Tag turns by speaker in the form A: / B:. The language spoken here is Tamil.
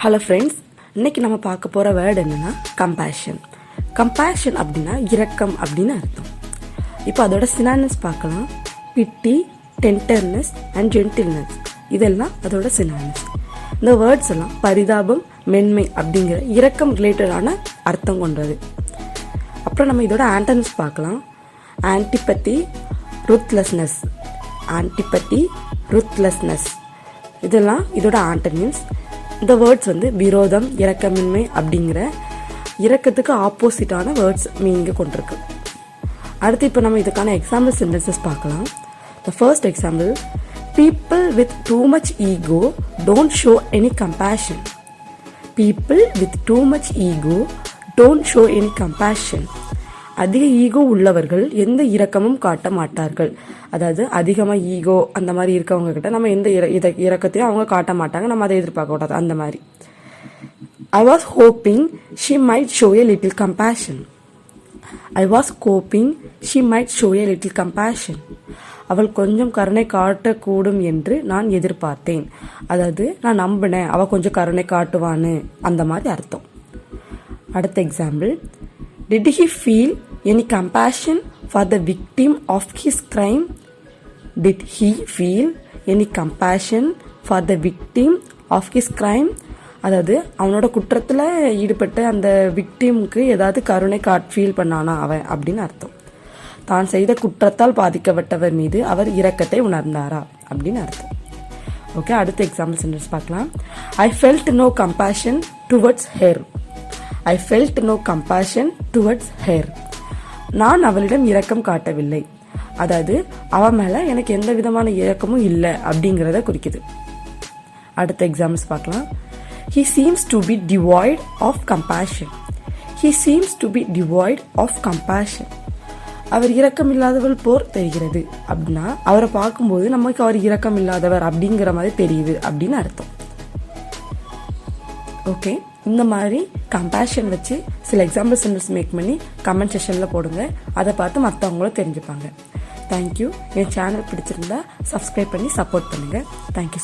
A: ஹலோ ஃப்ரெண்ட்ஸ், இன்னைக்கு நம்ம பார்க்க போகிற வேர்டு என்னன்னா கம்பேஷன். கம்பேஷன் அப்படின்னா இரக்கம் அப்படின்னு அர்த்தம். இப்போ அதோட சினானிம்ஸ் பார்க்கலாம். பிட்டி, டெண்டர்னஸ் அண்ட் ஜென்டில்னஸ் இதெல்லாம் அதோட சினானிம்ஸ். இந்த வேர்ட்ஸ் எல்லாம் பரிதாபம், மென்மை அப்படிங்கிற இரக்கம் ரிலேட்டடான அர்த்தம் கொண்டது. அப்புறம் நம்ம இதோட ஆண்டனிம்ஸ் பார்க்கலாம். ஆன்டிபத்தி, ருத்லெஸ்னஸ். ஆன்டிபத்தி, ருத்லெஸ்னஸ் இதெல்லாம் இதோட ஆண்டனிம்ஸ். இந்த வேர்ட்ஸ் விரோதம், இரக்கமின்மை அப்படிங்கிற இரக்கத்துக்கு ஆப்போசிட்டான வேர்ட்ஸ் மீனிங்கை கொண்டிருக்கு. அடுத்து இப்போ நம்ம இதுக்கான எக்ஸாம்பிள் சென்டென்சஸ் பார்க்கலாம். The first example, people with too much ego don't show any compassion. People with too much ego don't show any compassion. அதிக ஈகோ உள்ளவர்கள் எந்த இரக்கமும் காட்ட மாட்டார்கள். அதாவது அதிகமாக ஈகோ அந்த மாதிரி இருக்கவங்க கிட்ட நம்ம எந்த இரக்கத்தையும் அவங்க காட்ட மாட்டாங்க, நம்ம அதை எதிர்பார்க்க கூடாது. அந்த மாதிரி. I was hoping she might show a little compassion. I was hoping she might show a little compassion. அவள் கொஞ்சம் கருணை காட்டக்கூடும் என்று நான் எதிர்பார்த்தேன். அதாவது நான் நம்பினேன் அவள் கொஞ்சம் கருணை காட்டுவான்னு, அந்த மாதிரி அர்த்தம். அடுத்த example, did he feel any compassion for the victim of his crime? Did he feel any compassion for the victim of his crime? அதாவது அவனோட குற்றத்தில் ஈடுபட்ட அந்த விக்டிமுக்கு ஏதாவது கருணை ஃபீல் பண்ணானா அவன் அப்படின்னு அர்த்தம். தான் செய்த குற்றத்தால் பாதிக்கப்பட்டவர் மீது அவர் இரக்கத்தை உணர்ந்தாரா அப்படின்னு அர்த்தம். ஓகே, அடுத்த எக்ஸாம்பிள் சென்டென்ஸ் பார்க்கலாம். I felt no compassion towards her. I felt no compassion towards her. நான் அவளிடம் இரக்கம் காட்டவில்லை. அதாவது அவன் மேல எனக்கு எந்த விதமான இரக்கமும் இல்லை அப்படிங்கிறத குறிக்குது. அடுத்த எக்ஸாம்பிள்ஸ் பார்க்கலாம். He seems to be devoid of compassion. He seems to be devoid of compassion. அவர் இரக்கம் இல்லாதவள் போர் தெரிகிறது அப்படின்னா அவரை பார்க்கும்போது நமக்கு அவர் இரக்கம் இல்லாதவர் அப்படிங்கிற மாதிரி தெரியுது அப்படின்னு அர்த்தம். ஓகே, இந்த மாதிரி கம்பேஷன் வச்சு சில எக்ஸாம்பிள் சென்டென்ஸ் மேக் பண்ணி கமெண்ட் செஷனில் போடுங்க. அதை பார்த்து மற்றவங்களும் தெரிஞ்சுப்பாங்க. தேங்க்யூ. என் சேனல் பிடிச்சிருந்தா சப்ஸ்கிரைப் பண்ணி சப்போர்ட் பண்ணுங்கள். தேங்க்யூ.